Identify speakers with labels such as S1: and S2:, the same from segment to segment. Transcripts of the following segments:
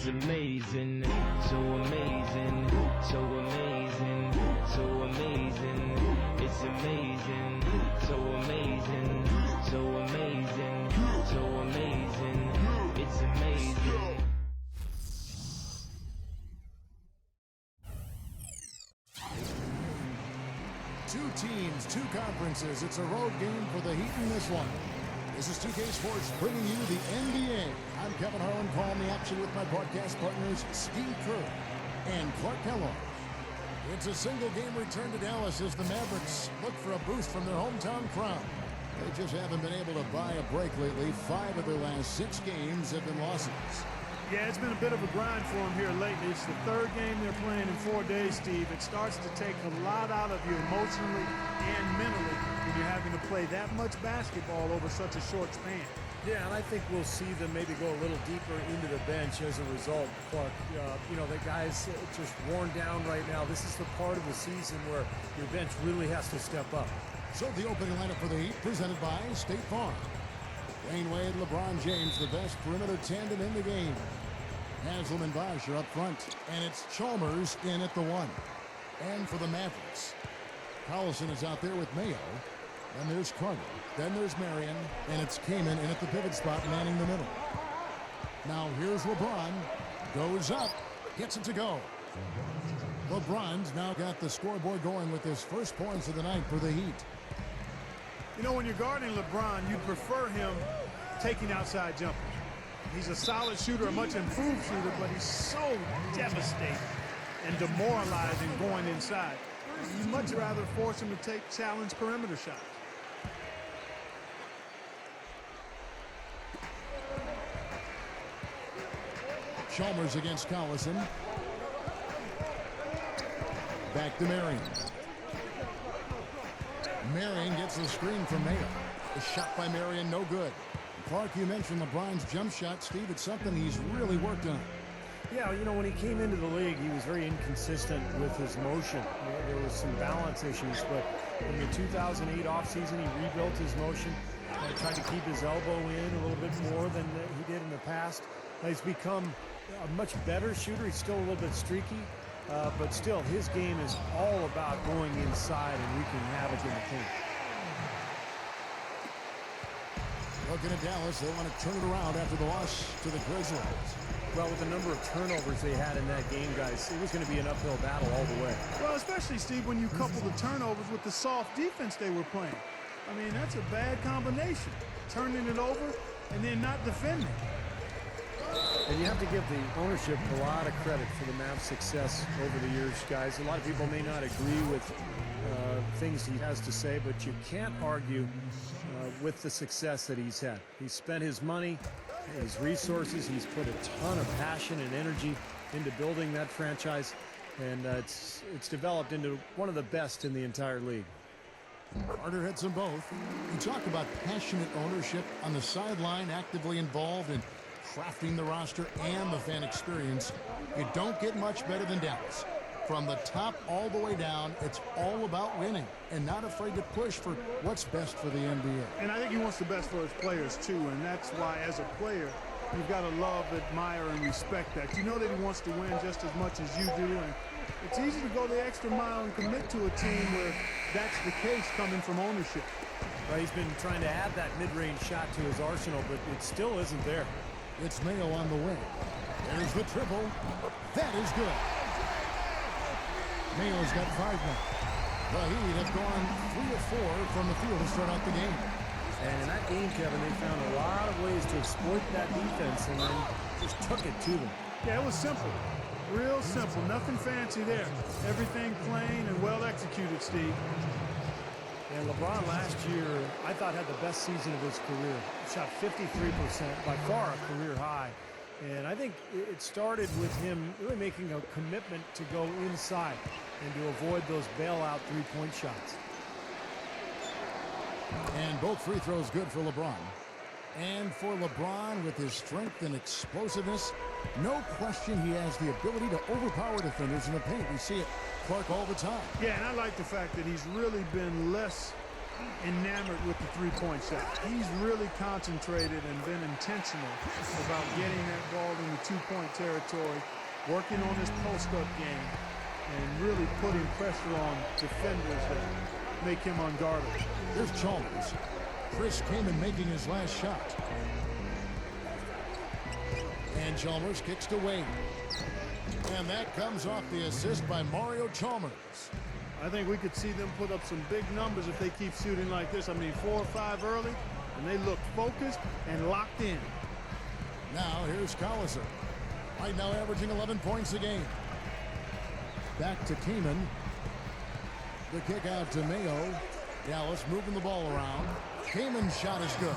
S1: It's amazing, so amazing, so amazing, so amazing. It's amazing, so amazing, so amazing, so amazing. It's amazing.
S2: Two teams, two conferences. It's a road game for the Heat in this one. This is 2K Sports bringing you the NBA. I'm Kevin Harlan, calling the action with my broadcast partners Steve Kerr and Clark Kellogg. It's a single game return to Dallas as the Mavericks look for a boost from their hometown crowd. They just haven't been able to buy a break lately. 5 of their last 6 games have been losses.
S3: Yeah, it's been a bit of a grind for them here lately. It's the 3rd game they're playing in 4 days, Steve. It starts to take a lot out of you emotionally and mentally when you're having to play that much basketball over such a short span.
S4: Yeah, and I think we'll see them maybe go a little deeper into the bench as a result, Clark. You know, the guys just worn down right now. This is the part of the season where your bench really has to step up.
S2: So the opening lineup for the Heat, presented by State Farm. Wayne Wade, LeBron James, the best perimeter tandem in the game. Haslam and Bosh are up front, and it's Chalmers in at the 1. And for the Mavericks, Collison is out there with Mayo. Then there's Carter. Then there's Marion, and it's Kaman in at the pivot spot, manning the middle. Now here's LeBron. Goes up, gets it to go. LeBron's now got the scoreboard going with his first points of the night for the Heat.
S3: You know, when you're guarding LeBron, you'd prefer him taking outside jumpers. He's a solid shooter, a much improved shooter, but he's so devastating and demoralizing going inside. You'd much rather force him to take challenge perimeter shots.
S2: Chalmers against Collison. Back to Marion. Marion gets the screen from Mayo. The shot by Marion, no good. Clark, you mentioned LeBron's jump shot. Steve, it's something he's really worked on.
S4: Yeah, you know, when he came into the league, he was very inconsistent with his motion. There was some balance issues, but in the 2008 offseason, he rebuilt his motion, tried to keep his elbow in a little bit more than he did in the past. He's become a much better shooter. He's still a little bit streaky, but still, his game is all about going inside and wreaking havoc in the paint.
S2: Looking at Dallas, they want to turn it around after the loss to the Grizzlies.
S4: Well, with the number of turnovers they had in that game, guys, it was going to be an uphill battle all the way.
S3: Well, especially, Steve, when you couple the turnovers with the soft defense they were playing. I mean, that's a bad combination. Turning it over and then not defending.
S4: And you have to give the ownership a lot of credit for the Mavs' success over the years, guys. A lot of people may not agree with things he has to say, but you can't argue with the success that he's had. He's spent his money, his resources. He's put a ton of passion and energy into building that franchise, and it's developed into one of the best in the entire league.
S2: Carter hits them both. You talk about passionate ownership on the sideline, actively involved in crafting the roster and the fan experience. You don't get much better than Dallas. From the top all the way down, it's all about winning and not afraid to push for what's best for the NBA.
S3: And I think he wants the best for his players, too, and that's why, as a player, you've got to love, admire, and respect that. You know that he wants to win just as much as you do, and it's easy to go the extra mile and commit to a team where that's the case coming from ownership.
S4: Well, he's been trying to add that mid-range shot to his arsenal, but it still isn't there.
S2: It's Mayo on the wing. There's the triple. That is good. Mayo's got 5 now. The Heat have gone 3 of 4 from the field to start out the game.
S4: And in that game, Kevin, they found a lot of ways to exploit that defense and then just took it to them.
S3: Yeah, it was simple. Real simple. Nothing fancy there. Everything plain and well executed, Steve.
S4: And LeBron last year, I thought, had the best season of his career. Shot 53%, by far a career high. And I think it started with him really making a commitment to go inside and to avoid those bailout three-point shots.
S2: And both free throws good for LeBron. And for LeBron, with his strength and explosiveness, no question he has the ability to overpower defenders in the paint. We see it, Clark, all the time.
S3: Yeah, and I like the fact that he's really been less enamored with the three-point shot. He's really concentrated and been intentional about getting that ball in the two-point territory, working on his post-up game, and really putting pressure on defenders that make him unguardable.
S2: Here's Chalmers. Chris Kaman making his last shot. And Chalmers kicks to Wade. And that comes off the assist by Mario Chalmers.
S3: I think we could see them put up some big numbers if they keep shooting like this. I mean, 4 or 5 early, and they look focused and locked in.
S2: Now here's Collison. Right now averaging 11 points a game. Back to Kaman. The kick out to Mayo. Dallas moving the ball around. Kaman's shot is good.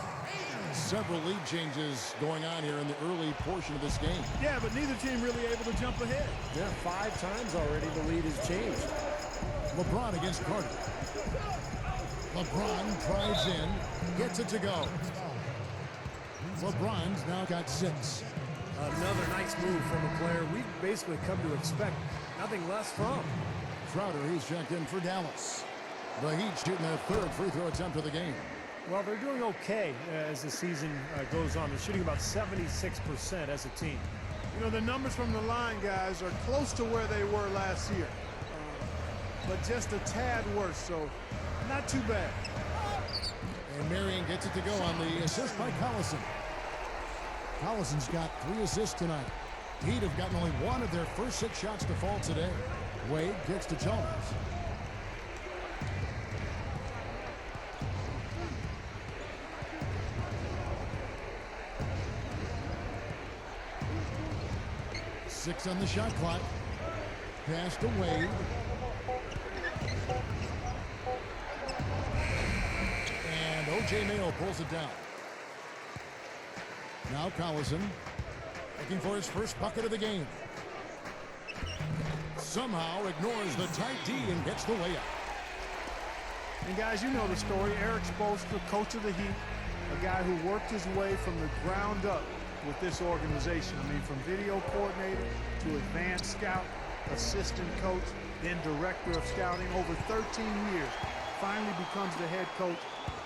S2: Several lead changes going on here in the early portion of this game.
S3: Yeah, but neither team really able to jump ahead.
S4: Yeah, 5 times already the lead has changed.
S2: LeBron against Carter. LeBron drives in, gets it to go. LeBron's now got 6.
S4: Another nice move from a player we've basically come to expect nothing less from.
S2: Crowder, he's checked in for Dallas. The Heat shooting their 3rd free throw attempt of the game.
S4: Well, they're doing okay as the season goes on. They're shooting about 76% as a team.
S3: You know, the numbers from the line, guys, are close to where they were last year. But just a tad worse, so not too bad.
S2: And Marion gets it to go on the assist by Collison. Collison's got 3 assists tonight. Heat have gotten only 1 of their first 6 shots to fall today. Wade kicks to Chalmers. Six on the shot clock. Pass to Wade. And O.J. Mayo pulls it down. Now Collison looking for his first bucket of the game. Somehow ignores the tight D and gets the layup.
S3: And guys, you know the story. Eric Spoelstra, coach of the Heat, a guy who worked his way from the ground up with this organization. I mean, from video coordinator to advanced scout, assistant coach, then director of scouting, over 13 years. Finally becomes the head coach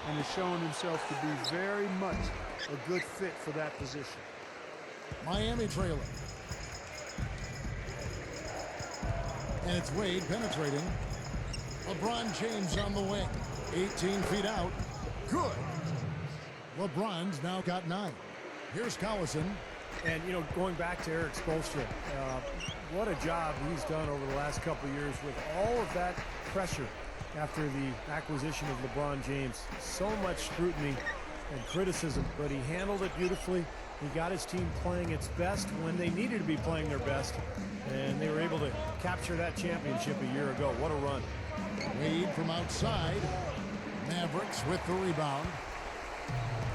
S3: and has shown himself to be very much a good fit for that position.
S2: Miami trailing. And it's Wade penetrating. LeBron James on the wing. 18 feet out. Good. LeBron's now got 9. Here's Collison.
S4: And, you know, going back to Eric Spoelstra, what a job he's done over the last couple of years with all of that pressure after the acquisition of LeBron James. So much scrutiny and criticism, but he handled it beautifully. He got his team playing its best when they needed to be playing their best, and they were able to capture that championship a year ago. What a run.
S2: Wade from outside. Mavericks with the rebound.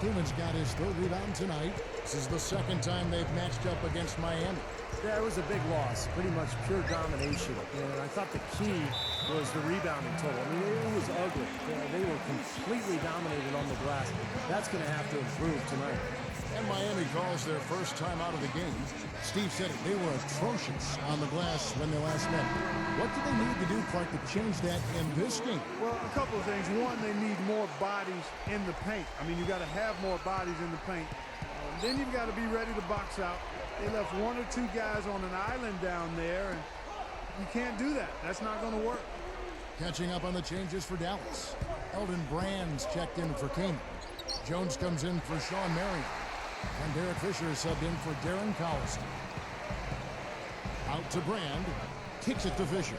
S2: Kaman's got his 3rd rebound tonight. This is the 2nd time they've matched up against Miami.
S4: Yeah, it was a big loss, pretty much pure domination. And I thought the key was the rebounding total. I mean, it was ugly. They were completely dominated on the glass. That's going to have to improve tonight.
S2: And Miami calls their first time out of the game. Steve said it, they were atrocious on the glass when they last met. What do they need to do, Clark, to change that in this game?
S3: Well, a couple of things. One, they need more bodies in the paint. I mean, you got to have more bodies in the paint. Then you've got to be ready to box out. They left 1 or 2 guys on an island down there, and you can't do that. That's not going to work.
S2: Catching up on the changes for Dallas. Eldon Brand's checked in for Kaman. Jones comes in for Sean Marion. And Derek Fisher is subbed in for Darren Collison. Out to Brand. Kicks it to Fisher.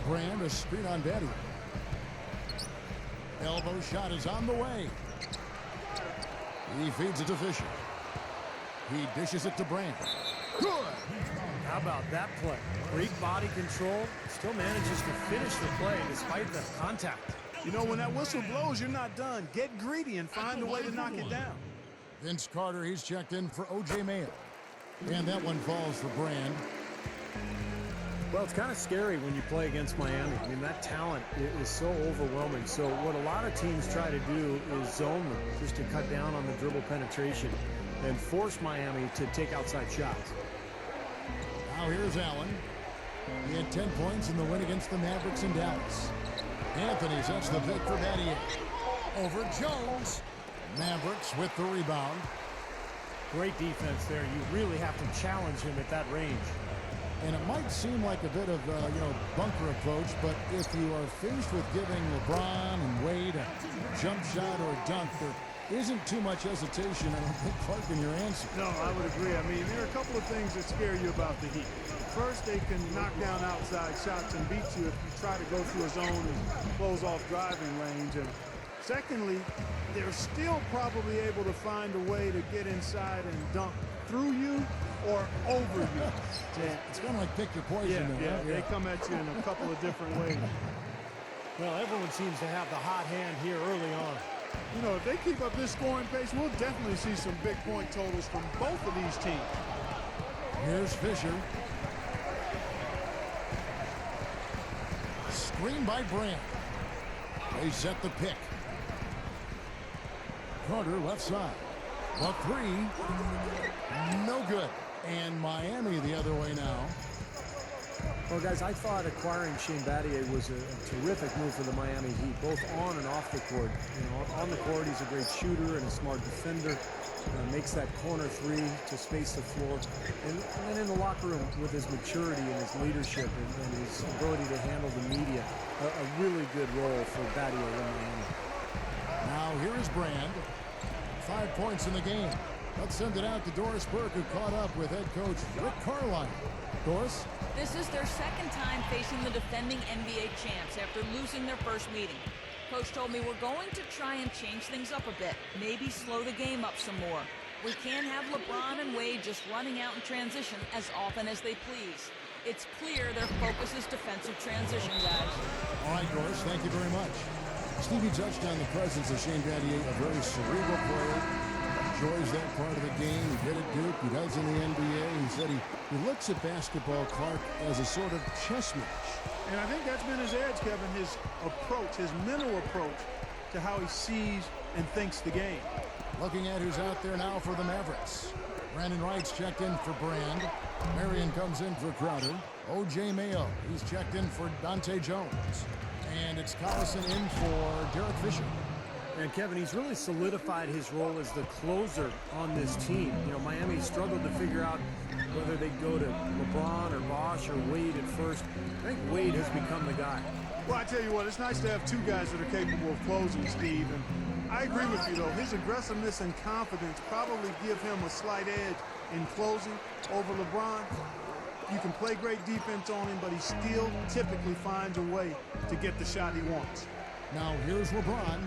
S2: Brand, a screen on Daddy. Elbow shot is on the way. He feeds it to Fisher. He dishes it to Brand. Good!
S4: How about that play? Great body control. Still manages to finish the play despite the contact.
S3: You know, when that whistle blows, you're not done. Get greedy and find a way to knock it down.
S2: Vince Carter, he's checked in for O.J. Mayo. And that one falls for Brand.
S4: Well, it's kind of scary when you play against Miami. I mean, that talent is so overwhelming. So what a lot of teams try to do is zone them just to cut down on the dribble penetration and force Miami to take outside shots.
S2: Now here's Allen. He had 10 points in the win against the Mavericks in Dallas. Anthony sets the pick for Battier. Over Jones. Mavericks with the rebound.
S4: Great defense there. You really have to challenge him at that range.
S2: And it might seem like a bit of bunker approach, but if you are faced with giving LeBron and Wade a jump shot or a dunk, there isn't too much hesitation, I don't think, Clark, in your answer.
S3: No, I would agree. I mean, there are a couple of things that scare you about the Heat. First, they can knock down outside shots and beat you if you try to go through a zone and close off driving range. And secondly, they're still probably able to find a way to get inside and dunk through you or over you.
S2: It's kind of like pick your poison.
S3: Yeah, they come at you in a couple of different ways.
S4: Well, everyone seems to have the hot hand here early on.
S3: You know, if they keep up this scoring pace, we'll definitely see some big point totals from both of these teams.
S2: Here's Fisher. Screen by Brand. They set the pick. Carter left side. The three. No good. And Miami the other way now.
S4: Well, guys, I thought acquiring Shane Battier was a terrific move for the Miami Heat, both on and off the court. You know, on the court, he's a great shooter and a smart defender. Makes that corner three to space the floor. And then in the locker room, with his maturity and his leadership and his ability to handle the media, a really good role for Battier in Miami.
S2: Now here is Brand. 5 points in the game. Let's send it out to Doris Burke, who caught up with head coach Rick Carlisle. Doris?
S5: This is their second time facing the defending NBA champs after losing their first meeting. Coach told me we're going to try and change things up a bit, maybe slow the game up some more. We can't have LeBron and Wade just running out in transition as often as they please. It's clear their focus is defensive transition, guys.
S2: All right, Doris, thank you very much. Stevie touched on the presence of Shane Battier, a very cerebral player. Enjoys that part of the game. He did at Duke. He does in the NBA. He said he looks at basketball, Clark, as a sort of chess match.
S3: And I think that's been his edge, Kevin, his approach, his mental approach to how he sees and thinks the game.
S2: Looking at who's out there now for the Mavericks. Brandon Wright's checked in for Brand. Marion comes in for Crowder. O.J. Mayo, he's checked in for Dante Jones. And it's Collison in for Derek Fisher.
S4: And Kevin, he's really solidified his role as the closer on this team. You know, Miami struggled to figure out whether they'd go to LeBron or Bosh or Wade at first. I think Wade has become the guy.
S3: Well, I tell you what, it's nice to have two guys that are capable of closing, Steve. And I agree with you, though. His aggressiveness and confidence probably give him a slight edge in closing over LeBron. You can play great defense on him, but he still typically finds a way to get the shot he wants.
S2: Now here's LeBron.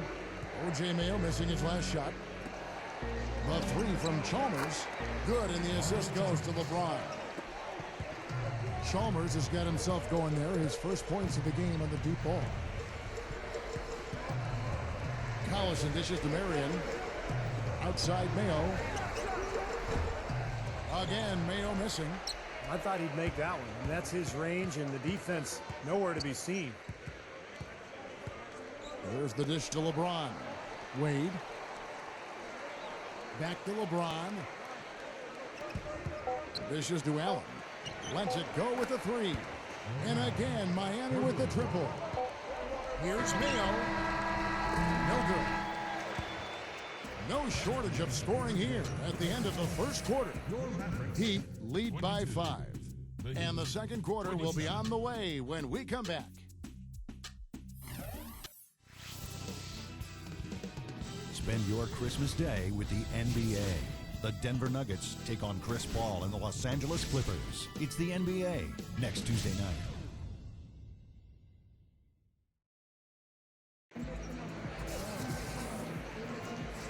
S2: O.J. Mayo missing his last shot. The three from Chalmers. Good, and the assist goes to LeBron. Chalmers has got himself going there. His first points of the game on the deep ball. Collison dishes to Marion. Outside Mayo. Again, Mayo missing.
S4: I thought he'd make that one. And that's his range, and the defense nowhere to be seen.
S2: There's the dish to LeBron. Wade. Back to LeBron. Dishes to Allen. Lets it go with the three. And again, Miami with the triple. Here's Mayo. No good. No shortage of scoring here at the end of the first quarter. Heat lead by 5. And the second quarter will be on the way when we come back.
S6: Spend your Christmas day with the NBA. The Denver Nuggets take on Chris Paul and the Los Angeles Clippers. It's the NBA next Tuesday night.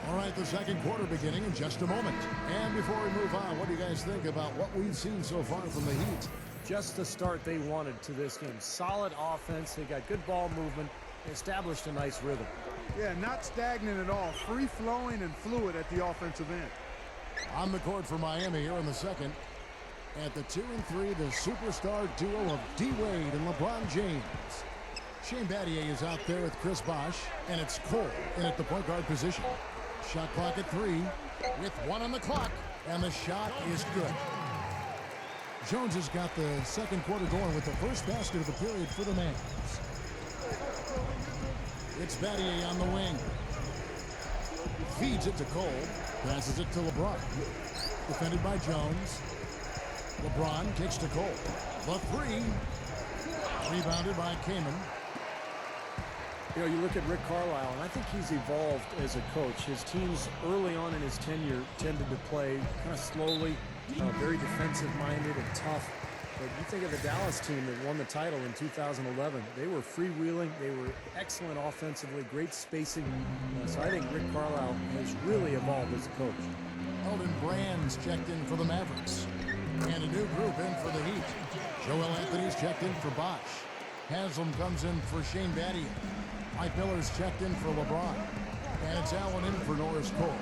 S2: All right, the second quarter beginning in just a moment. And before we move on, what do you guys think about what we've seen so far from the Heat?
S4: Just the start they wanted to this game. Solid offense. They got good ball movement. They established a nice rhythm.
S3: Yeah, not stagnant at all. Free-flowing and fluid at the offensive end.
S2: On the court for Miami here in the second. At the 2 and 3, the superstar duo of D. Wade and LeBron James. Shane Battier is out there with Chris Bosh, and it's Cole in at the point guard position. Shot clock at 3 with 1 on the clock, and the shot is good. Jones has got the second quarter going with the first basket of the period for the Mavs. It's Battier on the wing. Feeds it to Cole. Passes it to LeBron. Defended by Jones. LeBron kicks to Cole. The three. Rebounded by Kaman.
S4: You know, you look at Rick Carlisle, and I think he's evolved as a coach. His teams early on in his tenure tended to play kind of slowly, very defensive-minded and tough. But you think of the Dallas team that won the title in 2011. They were freewheeling. They were excellent offensively, great spacing. So I think Rick Carlisle has really evolved as a coach.
S2: Elton Brand's checked in for the Mavericks. And a new group in for the Heat. Joel Anthony's checked in for Bosch. Haslam comes in for Shane Battier. Mike Miller's checked in for LeBron. And it's Allen in for Norris Cole.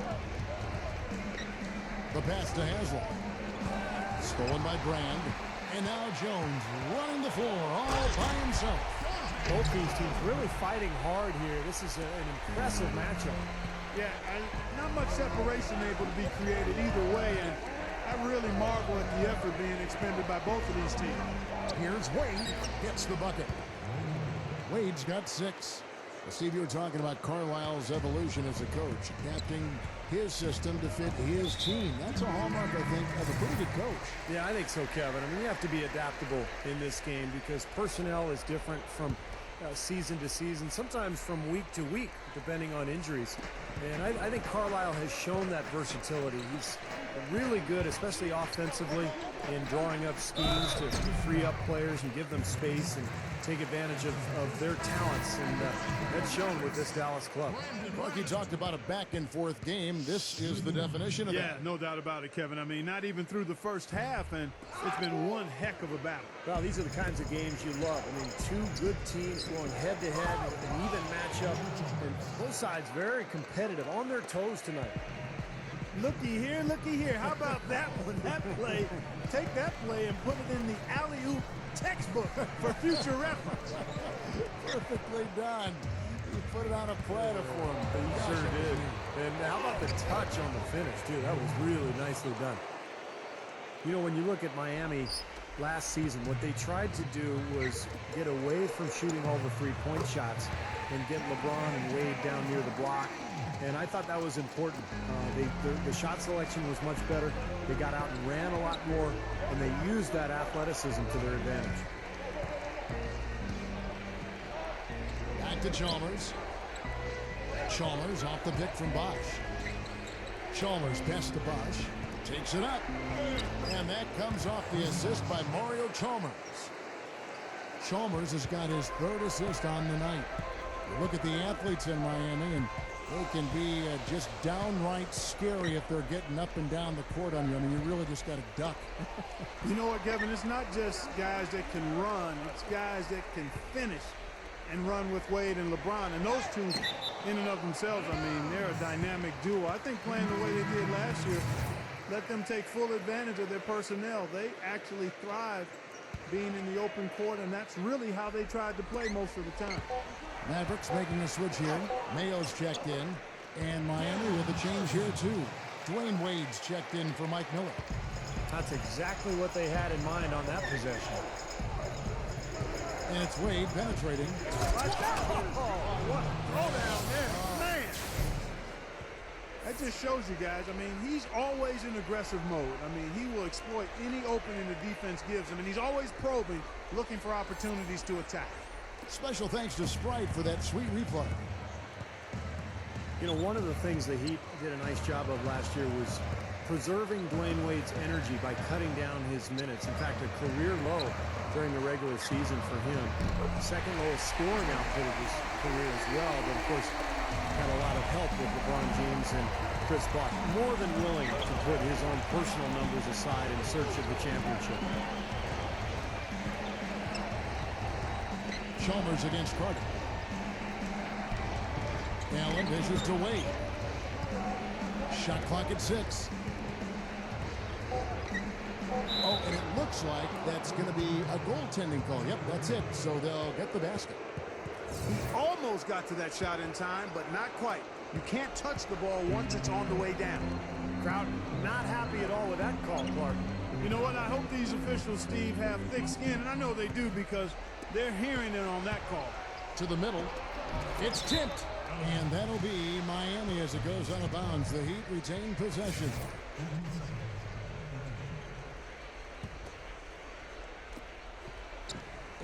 S2: The pass to Haslam. Stolen by Brand. And now Jones running the floor all by himself.
S4: Both these teams really fighting hard here. This is an impressive matchup.
S3: Yeah, not much separation able to be created either way, and I really marvel at the effort being expended by both of these teams.
S2: Here's Wade, gets the bucket. Wade's got 6. Steve, you were talking about Carlisle's evolution as a coach, adapting his system to fit his team. That's a hallmark, I think, of a pretty good coach.
S4: Yeah, I think so, Kevin. I mean, you have to be adaptable in this game because personnel is different from season to season, sometimes from week to week, depending on injuries. And I think Carlisle has shown that versatility. He's really good, especially offensively, in drawing up schemes to free up players and give them space and take advantage of their talents. And that's shown with this Dallas club.
S2: Clark, you talked about a back-and-forth game. This is the definition of that.
S3: Yeah, no doubt about it, Kevin. I mean, not even through the first half, and it's been one heck of a battle.
S4: Well, these are the kinds of games you love. I mean, two good teams going head-to-head, an even matchup, and both sides very competitive, on their toes tonight.
S3: Looky here. How about that one? That play. Take that play and put it in the alley-oop textbook for future reference.
S2: Perfectly done. He put it on a platter for him.
S4: He sure did. And how about the touch on the finish, too? That was really nicely done. You know, when you look at Miami last season, what they tried to do was get away from shooting all the three-point shots and get LeBron and Wade down near the block. And I thought that was important. The shot selection was much better. They got out and ran a lot more, and they used that athleticism to their advantage.
S2: Back to Chalmers. Chalmers off the pick from Bosch. Chalmers pass to Bosch. Takes it up. And that comes off the assist by Mario Chalmers. Chalmers has got his 3rd assist on the night. You look at the athletes in Miami, and they can be just downright scary if they're getting up and down the court on you. I mean, you really just got to duck.
S3: You know what, Kevin? It's not just guys that can run. It's guys that can finish and run with Wade and LeBron. And those two, in and of themselves, I mean, they're a dynamic duo. I think playing the way they did last year, let them take full advantage of their personnel. They actually thrive being in the open court, and that's really how they tried to play most of the time.
S2: Mavericks making a switch here. Mayo's checked in. And Miami with a change here, too. Dwayne Wade's checked in for Mike Miller.
S4: That's exactly what they had in mind on that possession.
S2: And it's Wade penetrating.
S3: What a throw down there. Man. That just shows you guys, I mean, he's always in aggressive mode. I mean, he will exploit any opening the defense gives him, and he's always probing, looking for opportunities to attack.
S2: Special thanks to Sprite for that sweet replay.
S4: You know, one of the things the Heat did a nice job of last year was preserving Dwayne Wade's energy by cutting down his minutes. In fact, a career low during the regular season for him. Second lowest scoring output of his career as well, but of course had a lot of help with LeBron James and Chris Paul. More than willing to put his own personal numbers aside in search of the championship.
S2: Chalmers against Carter. Allen dishes to Wade. Shot clock at 6. Oh, and it looks like that's going to be a goaltending call. Yep, that's it. So they'll get the basket.
S3: He almost got to that shot in time, but not quite. You can't touch the ball once it's on the way down.
S4: Crowd not happy at all with that call, Clark.
S3: You know what? I hope these officials, Steve, have thick skin, and I know they do because they're hearing it on that call.
S2: To the middle. It's tipped. And that'll be Miami as it goes out of bounds. The Heat retain possession.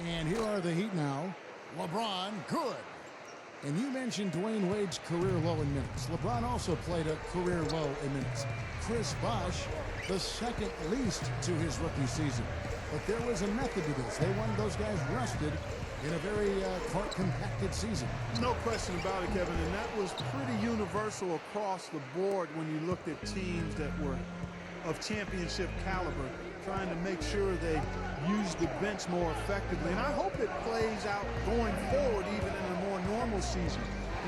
S2: And here are the Heat now. LeBron, good. And you mentioned Dwayne Wade's career low in minutes. LeBron also played a career low in minutes. Chris Bosh, the second least to his rookie season. But there was a method to this. They wanted those guys rested in a very compacted season.
S3: No question about it, Kevin, and that was pretty universal across the board when you looked at teams that were of championship caliber, trying to make sure they use the bench more effectively. And I hope it plays out going forward even in a more normal season,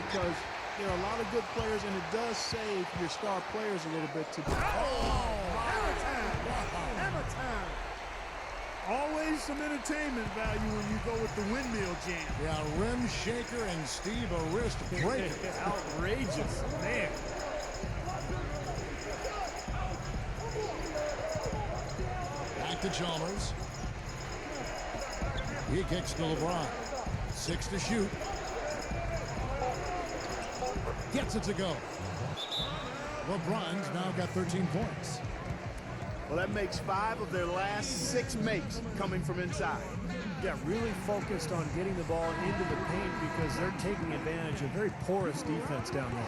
S3: because there are a lot of good players, and it does save your star players a little bit to do. Hammer time! Hammer time! Always some entertainment value when you go with the windmill jam.
S2: Yeah, rim shaker and Steve a wrist breaker.
S4: Outrageous, man.
S2: Back to Chalmers. He kicks to LeBron. 6 to shoot. Gets it to go. LeBron's now got 13 points.
S3: Well, that makes 5 of their last 6 makes coming from inside.
S4: Yeah, really focused on getting the ball into the paint because they're taking advantage of very porous defense down there.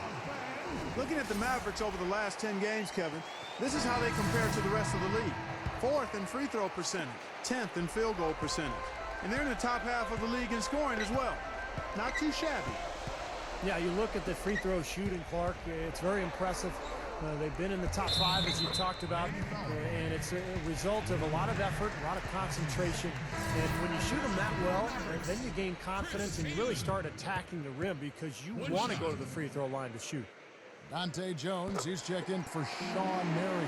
S3: Looking at the Mavericks over the last 10 games, Kevin, this is how they compare to the rest of the league. 4th in free throw percentage, 10th in field goal percentage. And they're in the top half of the league in scoring as well. Not too shabby.
S4: Yeah, you look at the free throw shooting, Clark. It's very impressive. They've been in the top 5, as you talked about, and it's a result of a lot of effort, a lot of concentration. And when you shoot them that well, then you gain confidence and you really start attacking the rim because you want to go to the free throw line to shoot.
S2: Dante Jones, he's checked in for Sean Mary.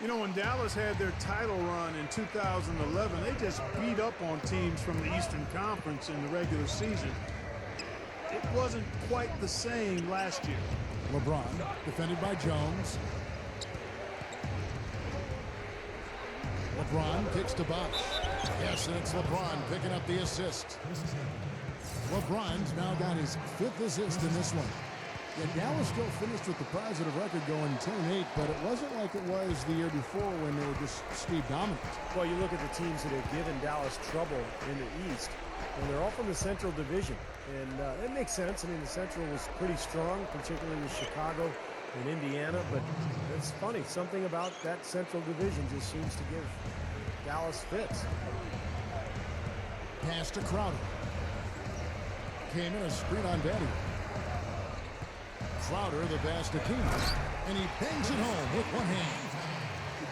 S3: You know, when Dallas had their title run in 2011, they just beat up on teams from the Eastern Conference in the regular season. It wasn't quite the same last year.
S2: LeBron, defended by Jones. LeBron kicks to Bosh. Yes, and it's LeBron picking up the assist. LeBron's now got his 5th assist in this one. Yeah, Dallas still finished with the positive record going 10-8, but it wasn't like it was the year before when they were just Steve dominant.
S4: Well, you look at the teams that have given Dallas trouble in the East, and they're all from the Central Division. And it makes sense. I mean, the Central was pretty strong, particularly with Chicago and Indiana. But it's funny. Something about that Central Division just seems to give Dallas fits.
S2: Pass to Crowder. Came in a screen on Betty. Crowder, the pass to King. And he bangs it home with one hand.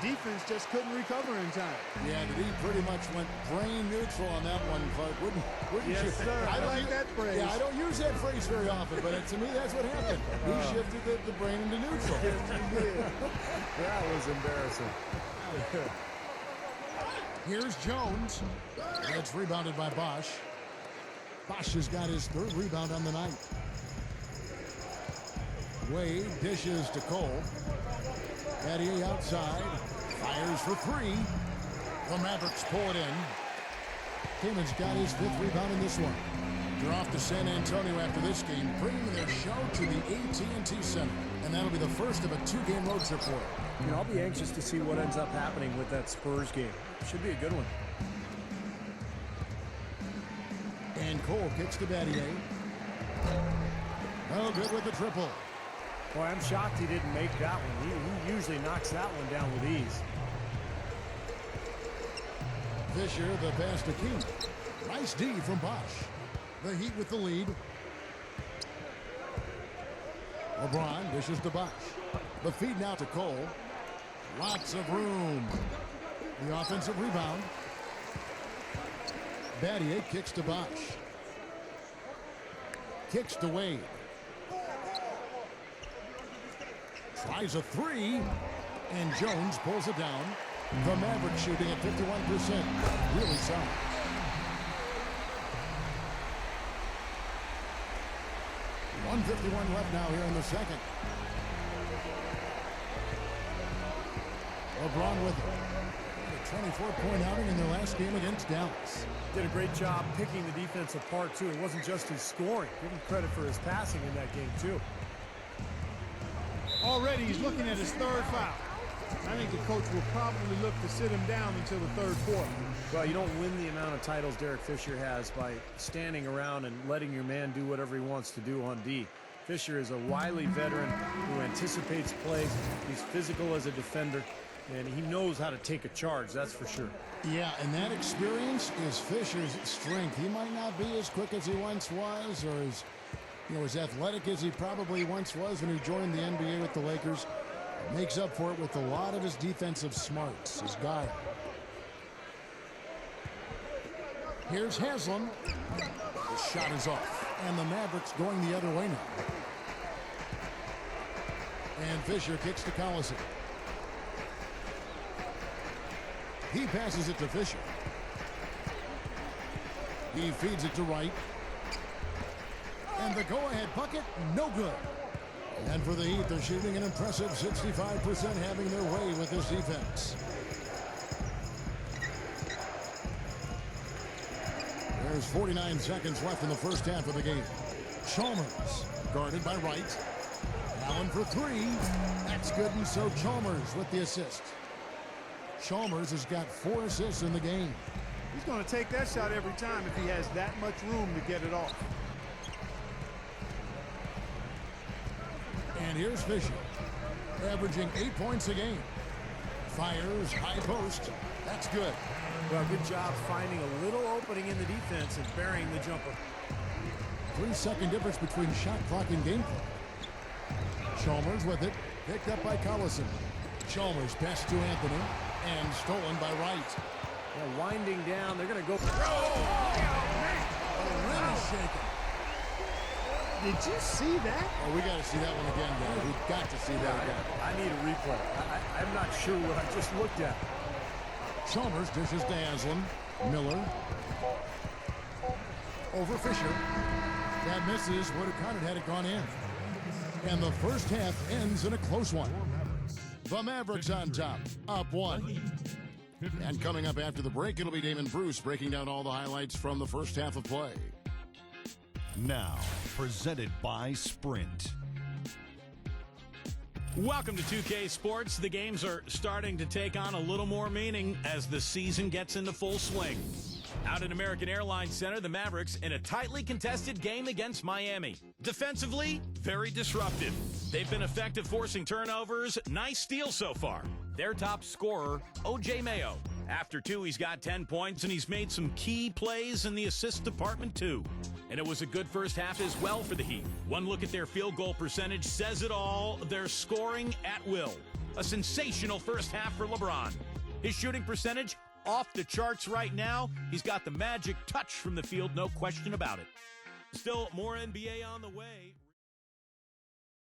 S3: The defense just couldn't recover in time.
S2: Yeah, he pretty much went brain neutral on that one, Clark. Wouldn't
S3: Yes,
S2: you?
S3: sir. I like that phrase.
S2: Yeah, I don't use that phrase very often, but to me, that's what happened. He shifted the brain into neutral.
S4: That was embarrassing.
S2: Here's Jones. That's rebounded by Bosh. Bosh has got his 3rd rebound on the night. Wade dishes to Cole. Battier outside. Fires for 3. The Mavericks pull it in. Timmons got his 5th rebound in this one. They're off to San Antonio after this game, bringing their show to the AT&T Center. And that'll be the first of a 2-game road trip for it.
S4: You know, I'll be anxious to see what ends up happening with that Spurs game. Should be a good one.
S2: And Cole kicks to Battier. No good with the triple.
S4: Boy, I'm shocked he didn't make that one. He usually knocks that one down with ease.
S2: Fisher, the pass to King. Nice D from Bosh. The Heat with the lead. LeBron dishes to Bosh. The feed now to Cole. Lots of room. The offensive rebound. Battier kicks to Bosh. Kicks to Wade. Tries a 3. And Jones pulls it down. The Mavericks shooting at 51%. Really solid. .151 left now here in the second. LeBron with it. A 24-point outing in their last game against Dallas.
S4: Did a great job picking the defense apart, too. It wasn't just his scoring. Give him credit for his passing in that game, too.
S3: Already he's looking at his third foul. I think the coach will probably look to sit him down until the third quarter.
S4: Well, you don't win the amount of titles Derek Fisher has by standing around and letting your man do whatever he wants to do on D. Fisher is a wily veteran who anticipates plays. He's physical as a defender, and he knows how to take a charge, that's for sure.
S2: Yeah, and that experience is Fisher's strength. He might not be as quick as he once was, or as athletic as he probably once was when he joined the NBA with the Lakers. Makes up for it with a lot of his defensive smarts, his guile. Here's Haslam. The shot is off, and the Mavericks going the other way now. And Fisher kicks to Collison. He passes it to Fisher. He feeds it to Wright. And the go-ahead bucket, no good. And for the Heat, they're shooting an impressive 65%, having their way with this defense. There's 49 seconds left in the first half of the game. Chalmers, guarded by Wright. Allen for three. That's good, and so Chalmers with the assist. Chalmers has got 4 assists in the game.
S3: He's going to take that shot every time if he has that much room to get it off.
S2: And here's Fisher, averaging 8 points a game. Fires, high post. That's good.
S4: Well, good job finding a little opening in the defense and burying the jumper.
S2: 3-second difference between shot clock and game clock. Chalmers with it, picked up by Collison. Chalmers passed to Anthony, and stolen by Wright.
S4: Yeah, winding down, they're going to go.
S2: Really shaking.
S3: Did you see that?
S2: Oh, we got to see that one again, guys. We've got to see that again.
S4: I need a replay. I'm not sure what I just looked at.
S2: Chalmers dishes to Haslam. Miller. Over Fisher. That misses. Would have counted had it gone in. And the first half ends in a close one. The Mavericks on top, up 1. And coming up after the break, it'll be Damon Bruce breaking down all the highlights from the first half of play.
S6: Now, presented by Sprint.
S7: Welcome to 2K Sports. The games are starting to take on a little more meaning as the season gets into full swing. Out at American Airlines Center, the Mavericks in a tightly contested game against Miami. Defensively, very disruptive. They've been effective forcing turnovers. Nice steal so far. Their top scorer, O.J. Mayo. After 2, he's got 10 points, and he's made some key plays in the assist department, too. And it was a good first half as well for the Heat. One look at their field goal percentage says it all. They're scoring at will. A sensational first half for LeBron. His shooting percentage off the charts right now. He's got the magic touch from the field, no question about it. Still more NBA on the way.